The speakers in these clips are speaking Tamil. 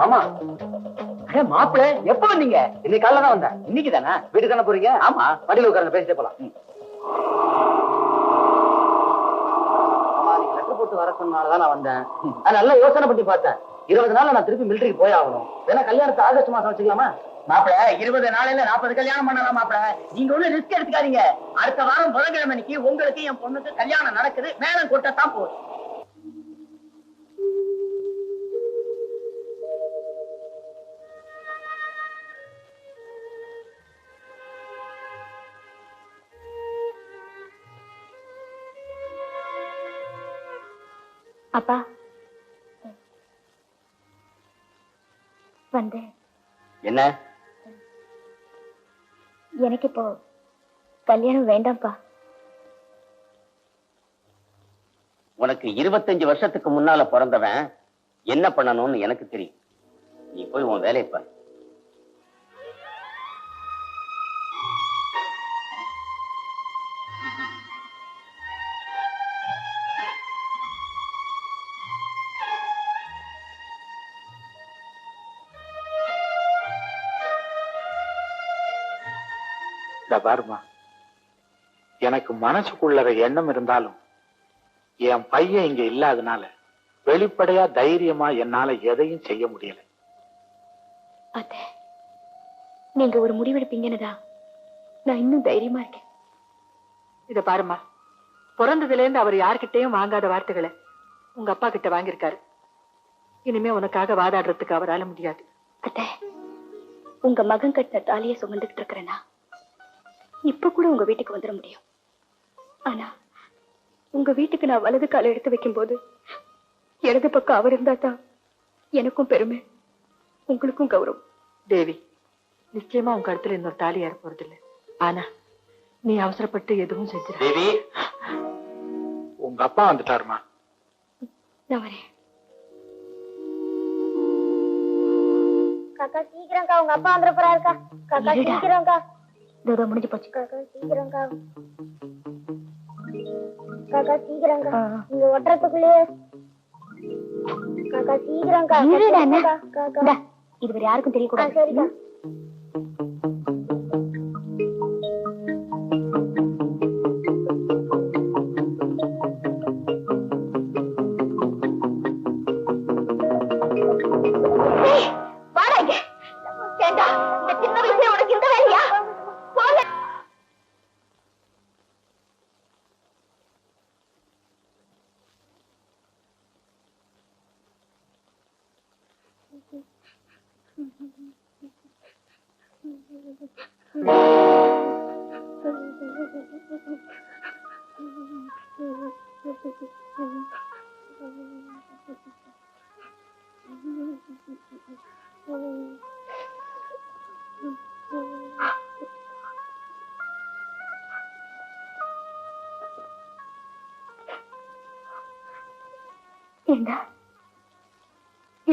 மாமா மாப்பிள்ள எப்ப வந்தீங்க? இன்னைக்கு காலைல தான் வந்தேன். இன்னைக்கு தானே வீட்டுக்கு தானே போறீங்க? ஆமா, வண்டியில உட்கார்ந்து பேசிட்டே போலாம். லெட்டர் போட்டு வர சொன்னாலதான் நான் வந்தேன். நல்லா யோசனை பண்ணி பார்த்தேன். 20 நாள் நான் திருப்பி மிலிட்டரிக்கு போய் ஆகணும். வேணா கல்யாணத்தை ஆகஸ்ட் மாசம் வச்சுக்கலாமா? மாப்பிள்ள 20 நாளையில 40 கல்யாணம் பண்ணலாம். மாப்பிள்ள நீங்க ஒண்ணு ரிஸ்க் எடுத்துக்காதீங்க. அடுத்த வாரம் புதன்கிழமைக்கு உங்களுக்கு என் பொண்ணுக்கு கல்யாணம் நடக்குது. மேலும் கொட்டத்தான் போகுது. அப்பா வந்து என்ன? எனக்கு இப்போ கல்யாணம் வேண்டாம்ப்பா. உனக்கு 25 வருஷத்துக்கு முன்னால பிறந்தவன் என்ன பண்ணணும்னு எனக்கு தெரியும். நீ போய் உன் வேலையை பாரு. பாருமா, எனக்கு மனசுக்குள்ள எண்ணம் இருந்தாலும் என் பையன் இங்க இல்லாதனால வெளிப்படையா தைரியமா என்னால எதையும் செய்ய முடியல. அத்தை, நீங்க ஒரு முடிவெடுப்பீங்கன்னுதா நான் இன்னும் தைரியமா இருக்கேன். இத பாருமா, பிறந்ததுல இருந்து அவர் யார்கிட்டையும் வாங்காத வார்த்தைகளை உங்க அப்பா கிட்ட வாங்கியிருக்காரு. இனிமே உனக்காக வாதாடுறதுக்கு அவரால முடியாது. அத்தை, உங்க மகன் கட்டின தாலியை சுமந்துகிட்டு இருக்கிறேன்னா இப்ப கூட உங்க வீட்டுக்கு வந்துட முடியும். ஆனா உங்க வீட்டுக்கு நான் வலது காலை எடுத்து வைக்கும் போது இடது பக்கம் அவர் இருந்தா தான் எனக்கும் பெருமை, உங்களுக்கும் கௌரவம். தேவி, நிச்சயமா உங்க கழுத்துல இன்னொரு தாலி ஏற போறது இல்லை. ஆனா நீ அவசரப்பட்டு எதுவும் செஞ்சிட. தேவி, உங்க அப்பா வந்துட்டாருமா. நான் வரேன். காக்கா சீக்கிரம்க்கா, உங்க அப்பா வந்துட போறாருக்கா. காக்கா சீக்கிரம்க்கா. இதோ முடிஞ்சு போச்சு. காக்கா சீக்கிரம்க்கா. காக்கா சீக்கிரம்க்கா. நீங்க ஒட்டுறதுக்குள்ளேயே காக்கா சீக்கிரம்க்கா. இது வேற யாருக்கும் தெரியக்கூடாது. சரிக்கா. சின்ன வயசுல உனக்கு இந்த வேலையா?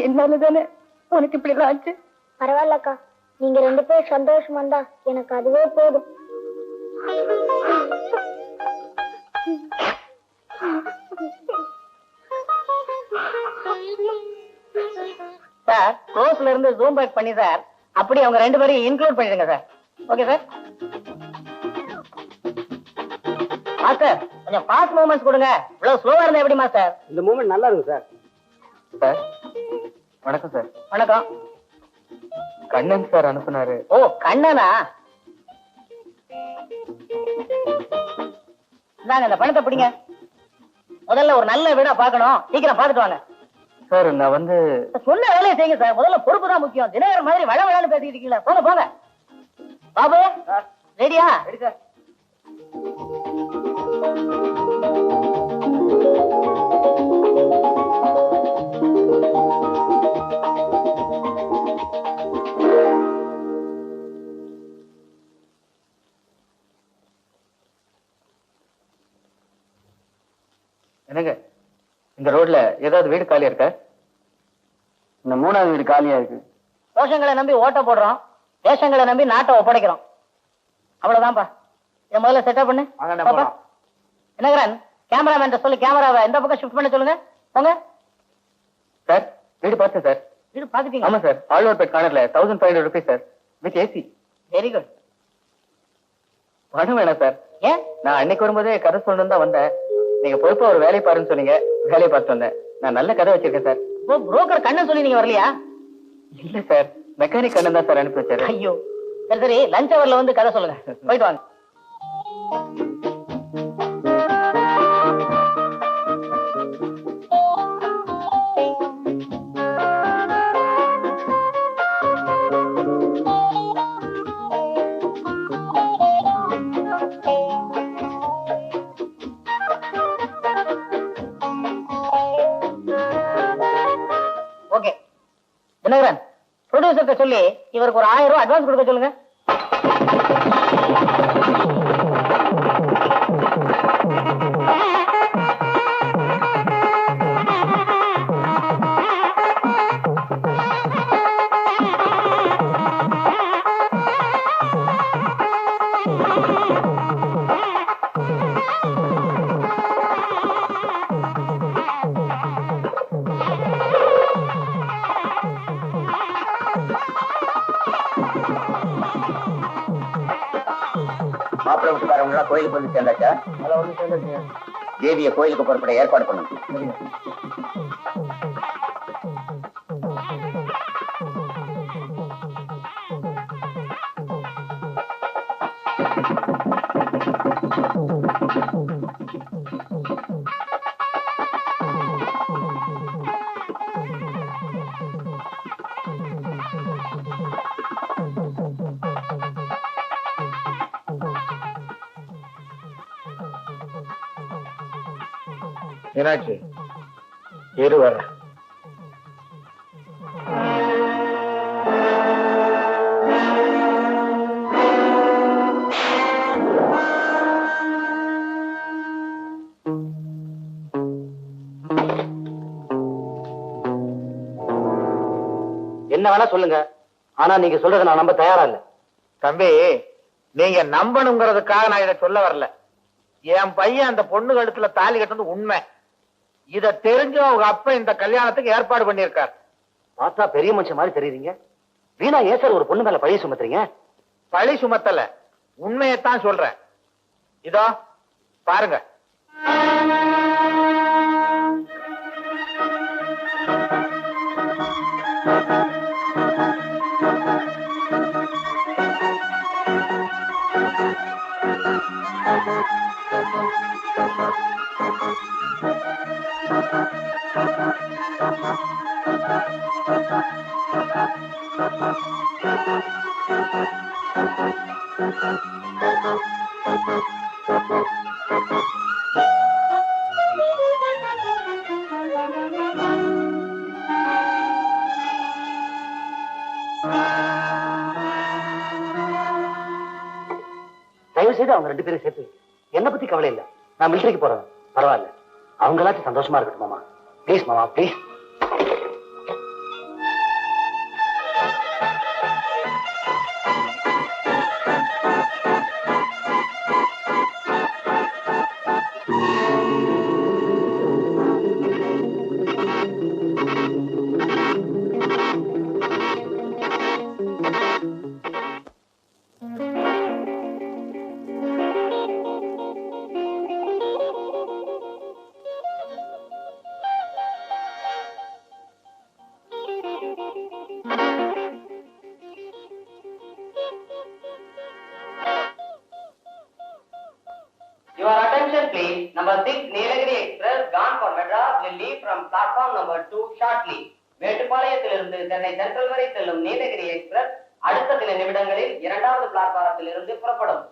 என்னாலதானே உனக்கு இப்படி ஆச்சு. பரவாயில்லக்கா, நீங்க 2 பேரும் சந்தோஷமா இருந்தா எனக்கு அதுவே போதும். சார், க்ளோஸ்ல இருந்து ஜூம் பேக் பண்ணி சார் அப்படி அவங்க 2 பேரையும் இன்க்ளூட் பண்ணிடுங்க சார். Okay sir. மாஸ்டர், கொஞ்சம் ஃபாஸ்ட் மூவ்மெண்ட்ஸ் கொடுங்க. இவ்வளவு ஸ்லோவா இருந்தா எப்படி மாஸ்டர்? இந்த மூவ்மெண்ட் நல்லா இருக்கு சார். சார் வணக்கம் சார். வணக்கம். கண்ணன் சார் அனுப்புனாரு. ஓ, கண்ணனா? நாங்க இந்த பணத்தை பிடிங்க. முதல்ல ஒரு நல்ல வீடா பார்க்கணும். சீக்கிரம் பார்த்துட்டு வாங்க சார். நான் வந்து சொன்ன வேலையை செய்யுங்க சார். முதல்ல பொறுப்பு தான் முக்கியம். தினகரன் மாதிரி வள வளன்னு பேசிக்கிட்டு இருக்கீங்களா? போங்க போங்க. பாபு ரெடியா? Ready sir. என்னங்க, இந்த ரோட்ல ஏதாவது வீடு காலியா இருக்கா? இந்த 3வது வீடு காலியா இருக்கு. கோஷங்களை நம்பி ஓட்ட போடுறோம், தேசங்களை நம்பி நாட்டை ஒப்படைக்கிறோம். அவ்வளவுதான்ப்பா. என் முதல்ல செட்டப் பண்ணு. என்னங்கிறன் கேமராமேன் சொல்லி கேமராவை இந்த பக்கம் ஷிஃப்ட் பண்ண சொல்லுங்க. போங்க சார். வீடு பார்த்தேன் சார். வீடு பாத்துட்டீங்க? ஆமா சார், ஆழ்வார்பேட் கார்னர்ல 1500 rupees sir, with AC. Very good. பணம் வேணாம் சார். ஏன்? நான் அன்னைக்கு வரும்போதே கதை சொல்லணும் தான் வந்தேன். நீங்க பொறுப்பா ஒரு வேலையை பாருன்னு சொன்னீங்க, வேலையை பார்த்து வந்தேன். நான் நல்ல கதை வச்சிருக்கேன் சார். இப்போ புரோக்கர் கண்ணன் சொல்லி நீங்க வரலையா? இல்ல சார், மெக்கானிக் அண்ணன் தான் சார் அனுப்பி வச்சாரு. ஐயோ, சரி சரி, லஞ்ச் அவர்ல வந்து கதை சொல்லுங்க. போயிட்டு வாங்க. ஓகே தினகரன், ப்ரொடியூசர்கிட்ட சொல்லி இவருக்கு ஒரு 1000 ரூபாய் அட்வான்ஸ் கொடுக்க சொல்லுங்க. மாப்பிள்ளை வீட்டுக்காரவங்க கோயிலுக்கு வந்து சேர்ந்தாச்சா? தேவிய கோயிலுக்கு புறப்பட ஏற்பாடு பண்ணுங்க. மீனாட்சி, இரு வர. என்ன வேணா சொல்லுங்க, ஆனா நீங்க சொல்றதை நான் நம்ப தயாரா இல்ல. தம்பி, நீங்க நம்பணுங்கிறதுக்காக நான் இதை சொல்ல வரல. என் பையன் அந்த பொண்ணு கழுத்துல தாலி கட்டுறது உண்மை. இத தெரிஞ்சு அவங்க அப்பா இந்த கல்யாணத்துக்கு ஏற்பாடு பண்ணியிருக்கார். பார்த்தா பெரிய மனுஷன் மாதிரி தெரியுறீங்க. வீணா ஏன் சார் ஒரு பொண்ணு மேல பழி சுமத்துறீங்க? பழி சுமத்தல, உண்மையைத்தான் சொல்றேன். இதோ பாருங்க. தயவு செய்து அவங்க 2 பேரும் சேர்த்து என்ன பத்தி கவலை இல்ல. நான் மிலிட்டரிக்கு போறேன், பரவாயில்ல. அவங்களாச்சும் சந்தோஷமா இருக்கட்டும் மாமா. ப்ளீஸ் மாமா, please. Your attention please. Number 6 Nilagiri Express gone for Madras will leave from platform number 2 shortly. மேட்டுப்பாளையத்திலிருந்து சென்னை சென்ட்ரல் வரை செல்லும் நீலகிரி எக்ஸ்பிரஸ் அடுத்த சில நிமிடங்களில் 2வது பிளாட்பாரத்தில் இருந்து புறப்படும்.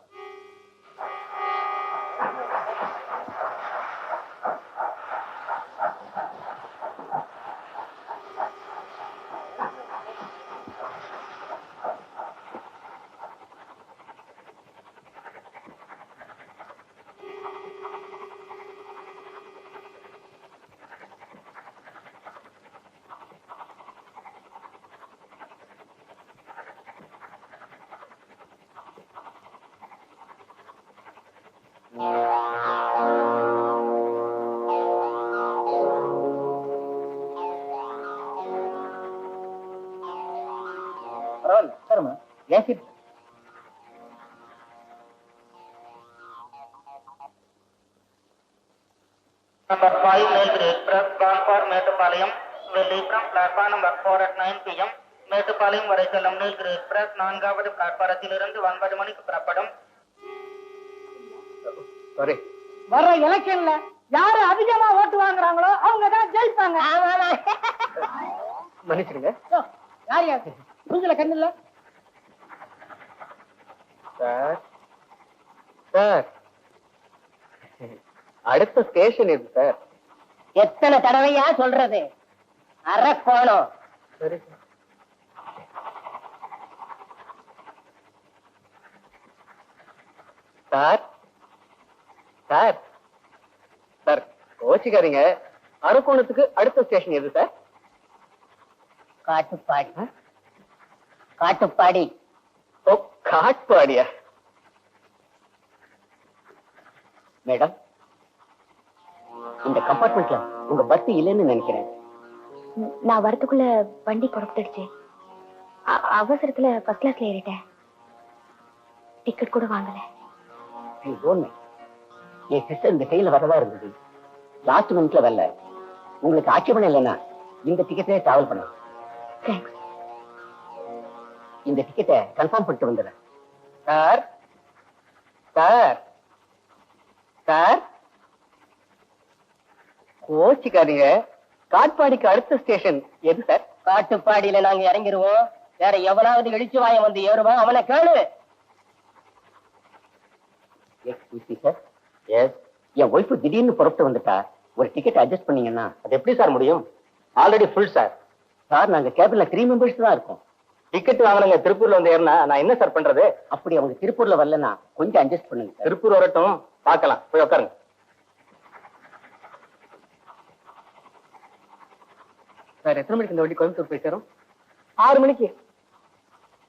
Yes, it. Number 5 Nilgiri Express gone for Metupalayam will leave from platform number 4 at 9 p.m. Mettupalayam வரை செல்லும் நீலகிரி எக்ஸ்பிரஸ் 4வது பிளாட்பாரத்திலிருந்து 9 மணிக்கு புறப்படும். சாரி. வர எலெக்ஷன்ல யாரு அதிகமா ஓட்டு வாங்குறாங்களோ அவங்க தான் ஜெயிப்பாங்க. மன்னிச்சிடுங்க. யார் யார் புரிஞ்சல கண்ணுல சார் சார் அடுத்த ஸ்டேஷன் இருக்கு சார். எத்தனை தடவையா சொல்றது? அரக்கோணம். சரி சார். சார் சார் கோச்சிக்காதீங்க. அரக்கோணத்துக்கு அடுத்த ஸ்டேஷன் எது சார்? காட்டுப்பாடி. காட்டுப்பாடி. ஓ காட்பாடியா? மேடம் இந்த கம்பார்ட்மெண்ட்ல உங்க பஸ் இல்லைன்னு நினைக்கிறேன். நான் வரதுக்குள்ள வண்டி புறப்பட்டுடுச்சு. அவசரத்துல ஃபர்ஸ்ட் கிளாஸ்ல ஏறிட்டேன். டிக்கெட் கூட வாங்கல. என் சிஸ்டர் இந்த கையில வரதா இருந்தது. லாஸ்ட் மினிட்ல வரல. உங்களுக்கு ஆட்சேபணம் இல்லைன்னா இந்த டிக்கெட்டே டிராவல் பண்ணலாம். தேங்க்ஸ். இந்த டிக்கெட்டை கன்ஃபார்ம் பண்ணிட்டு வந்துடுறேன். சார் சார் சார் கோச்சிக்காதீங்க. காட்பாடிக்கு அடுத்த ஸ்டேஷன் எது சார்? காட்டுப்பாடியில நாங்க இறங்கிருவோம். வேற எவனாவது இழிச்சு வாயம் வந்து ஏறுவான், அவனை கேளு. Sir yes. என் ஒய்ஃபு திடீர்னு புறப்பட்டு வந்துட்டா. ஒரு டிக்கெட் அட்ஜஸ்ட் பண்ணீங்கன்னா. அது எப்படி சார் முடியும்? Already full sir. சார் நாங்க கேபிள்ல 3 மெம்பர்ஸ் தான் இருக்கோம். டிக்கெட் வாங்கினங்க திருப்பூர்ல வந்து ஏறினா நான் என்ன சார் பண்றது? அப்படி அவங்க திருப்பூர்ல வரலன்னா கொஞ்சம் அட்ஜஸ்ட் பண்ணுங்க. திருப்பூர் வரட்டும், பார்க்கலாம். போய் உட்காருங்க. சார் எத்தனை மணிக்கு இந்த வண்டி கோயம்புத்தூர் போய் சேரும்? 6 மணிக்கு.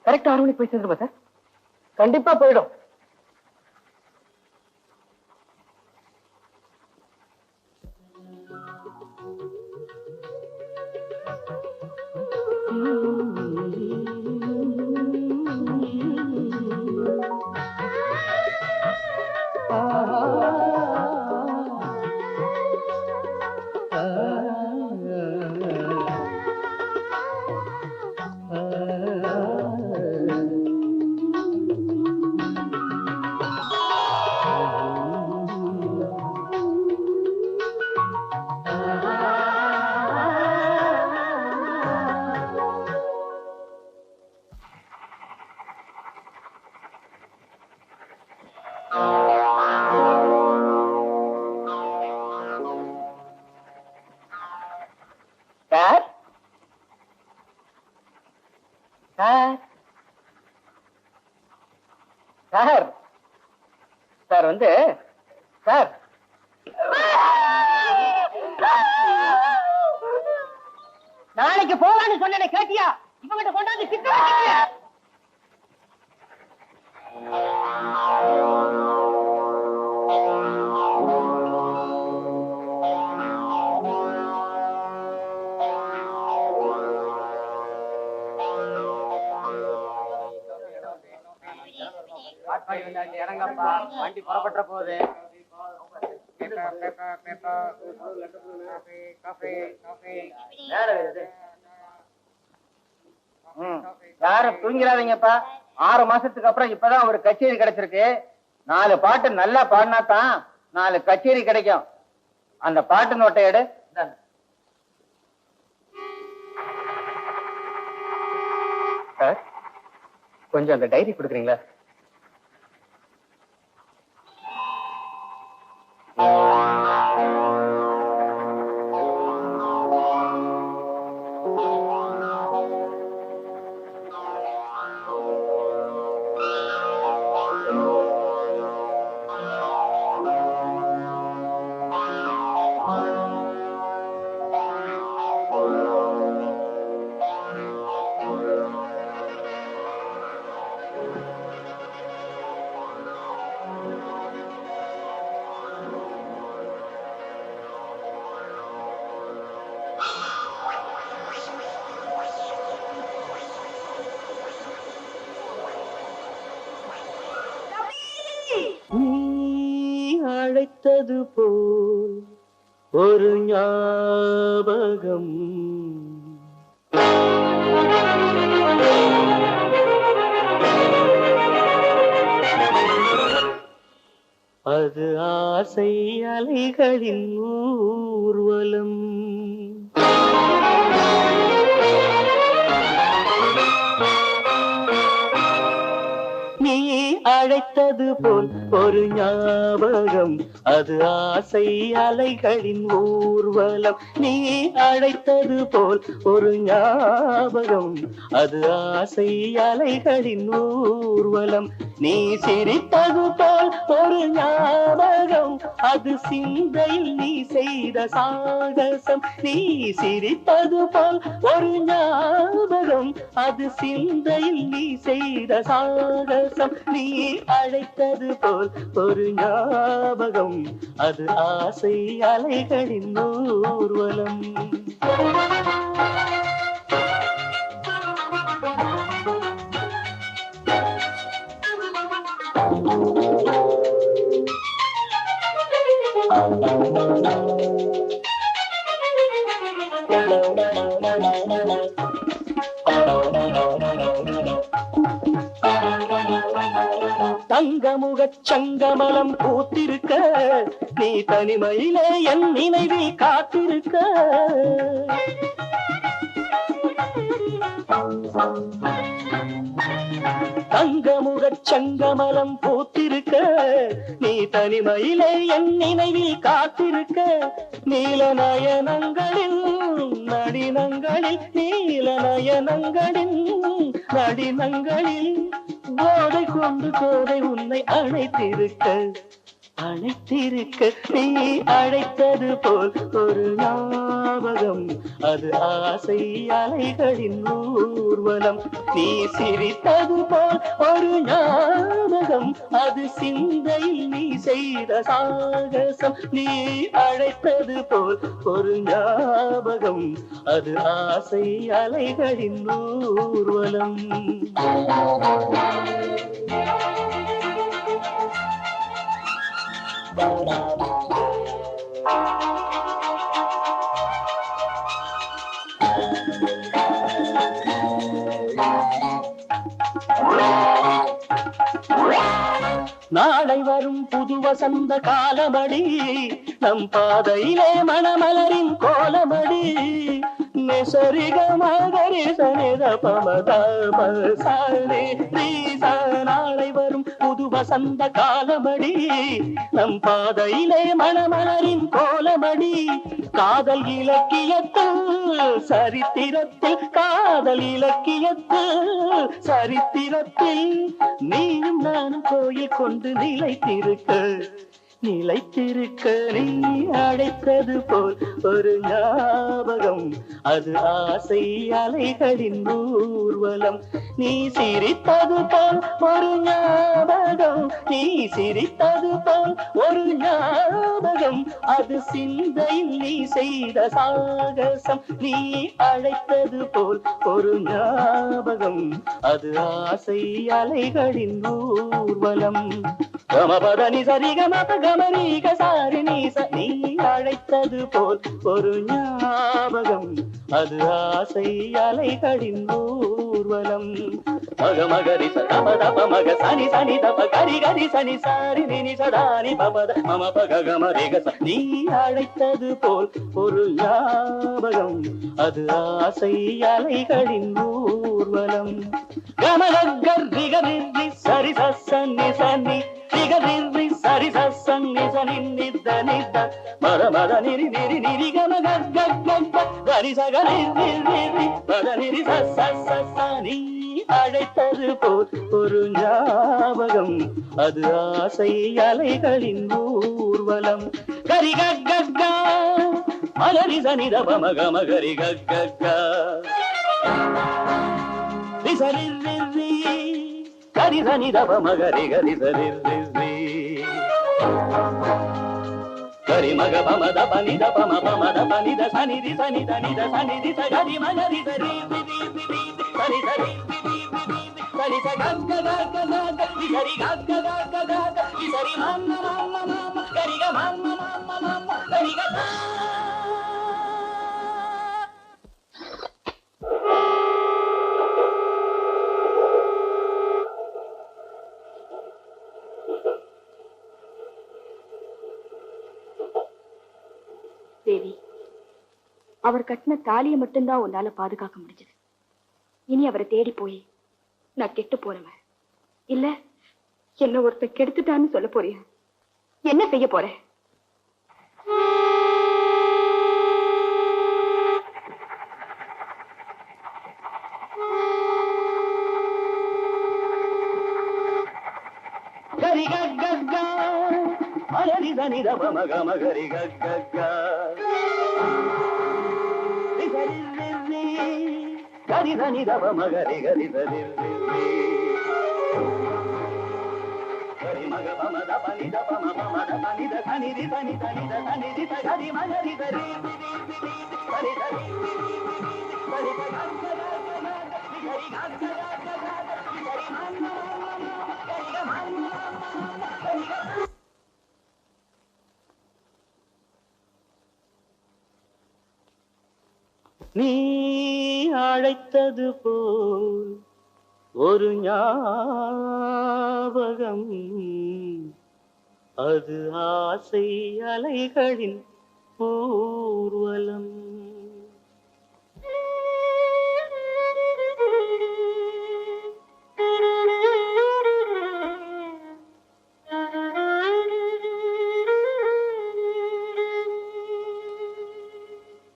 கரெக்டா 6 மணிக்கு போய் சேர்ந்துருமா சார்? கண்டிப்பா போயிடும். சார் சார் சார் சார் வந்து சார் நாளைக்கு போலான்னு சொன்ன கேட்டியா? இவங்கிட்ட கொண்டாந்து சிக்க வச்சிருக்கியா? இறங்கப்பா, வண்டி புறப்பட்ட போகுது. யாரும் தூங்கிறாதீங்கப்பா. 6 மாசத்துக்கு அப்புறம் இப்பதான் ஒரு கச்சேரி கிடைச்சிருக்கு. 4 பாட்டு நல்லா பாடினா தான் 4 கச்சேரி கிடைக்கும். அந்த பாட்டு நோட்டை எடு. சார் கொஞ்சம் அந்த டைரி கொடுக்குறீங்களா? அழைத்தது போல் ஒரு ஞாபகம். அது ஆசை அலைகளின் ஊர்வலம். நீ அழைத்தது போல் ஒரு ஞாபகம், அது ஆசை அலைகளின் ஊர்வலம். நீ அழைத்தது போல் ஒரு ஞாபகம், அது ஆசை அலைகளின் ஊர்வலம். நீ சிரித்தது போல் ஒரு ஞாபகம், அது சிந்தையில் நீ செய்த சாகசம். நீ சிரித்தது போல் ஒரு ஞாபகம், அது சிந்தையில் நீ செய்த சாகசம். நீ அழைத்தது போல் ஒரு ஞாபகம், அது ஆசை அலைகளின் ஊர்வலம். தங்கமுகச் சங்கமலம் பூத்திருக்க, நீ தனிமையிலே என் நினைவில் காத்திருக்க. தங்கமுகச் சங்கமலம் பூத்திருக்க, நீ தனிமையிலே என் நினைவில் காத்திருக்க. நீல நயனங்களில் நடினங்களில், நீல நயனங்களில் நடினங்களில் போதை கொண்டு கோதை உன்னை அழைத்திருக்க, அழைத்திருக்க. நீ அழைத்தது போல் ஒரு ஞாபகம், அது ஆசை அலைகளின் ஊர்வலம். நீ சிரித்தது போல் ஒரு ஞாபகம், அது சிந்தையில் நீ செய்த சாகசம். நீ அழைத்தது போல் ஒரு ஞாபகம், அது ஆசை அலைகளின் ஊர்வலம். நாளை வரும் புது வசந்த காலமடி, நம் பாதையிலே மணமலரின் கோலமடி. நெசரிக மகரி சனித பமதாபசாரி ரீசா. நாளை வரும் புது வசந்த காலமடி, நம் பாதையிலே மணமலரின் கோலமடி. காதல் இலக்கியத்தில் சரித்திரத்தில், காதல் இலக்கியத்தில் சரித்திரத்தில் நீயும் நானும் கோயில் கொண்டு நிலைத்திருக்க, நிலைத்திருக்க. நீ அழைத்தது போல் ஒரு ஞாபகம், அது ஆசை அலைகளின் ஊர்வலம். நீ சிரித்தது போல் ஒரு ஞாபகம், நீ சிரித்தது போல் ஒரு ஞாபகம், அது சிந்தையில் நீ செய்த சாகசம். நீ அழைத்தது போல் ஒரு ஞாபகம், அது ஆசை அலைகளின் ஊர்வலம். கமபதனி சரிகமப கமரீக சாரிணீச. நீ அழைத்தது போல் ஒரு ஞாபகம், அது ஆசை அலைகளின் ஊர்வலம். மக மகரி சதப தப மக சனி சனி தப கரி கரி சனி சாரி நினி சதானி பபத மம பக கமரீக. நீ அழைத்தது போல் ஒரு ஞாபகம், அது ஆசை அலைகளின் ஊர்வலம். கமலகர் ரிகரி சரி சன்னி சன்னி ரிகரி சரி சன்னி சனி நித நித மர மத நிரி நிரி நிரி கம கக கக கரி சகரி நிரி மத நிரி சனி. அழைத்தது போல் ஒரு ஞாபகம், அது ஆசை அலைகளின் ஊர்வலம். கரி கக மலரி சனித பம கம கரி கக ரிசரி கரி சனித பம கரி கரி சரி கரி மக பம த பனி த பம பம த பனி த சனி தி சனி த நி த சனி தி ச கரி மக ரி சரி சரி சரி சரி சரி சகக்க கக்க கக்க சரி கக்க கக்க கக்க சரி மம்ம மம்ம மம்ம கரிக மம்ம மம்ம மம்ம கரிக தேவி, அவர் கட்டின தாலியை மட்டும்தான் உன்னால பாதுகாக்க முடிஞ்சது. இனி அவரை தேடி போய் நான் கெட்டு போறவன் இல்ல என்ன ஒருத்தன் கெடுத்துட்டான்னு சொல்ல போறியா? என்ன செய்ய போற? கரி கக்க மலரி தனி தப மக மகரி கக்க கரி தனி தப மகரி கரி தரி கரி மக பம தப நி தப ம பம தப நி த தனி ரி தனி தனி த தனி ரி த கரி மகரி கரி கரி கரி கரி கக்க கரி கக்க கரி மன்ன கரி மன்ன நீ அழைத்தது போல் ஒரு ஞாபகம், அது ஆசை அலைகளின் ஊர்வலம்.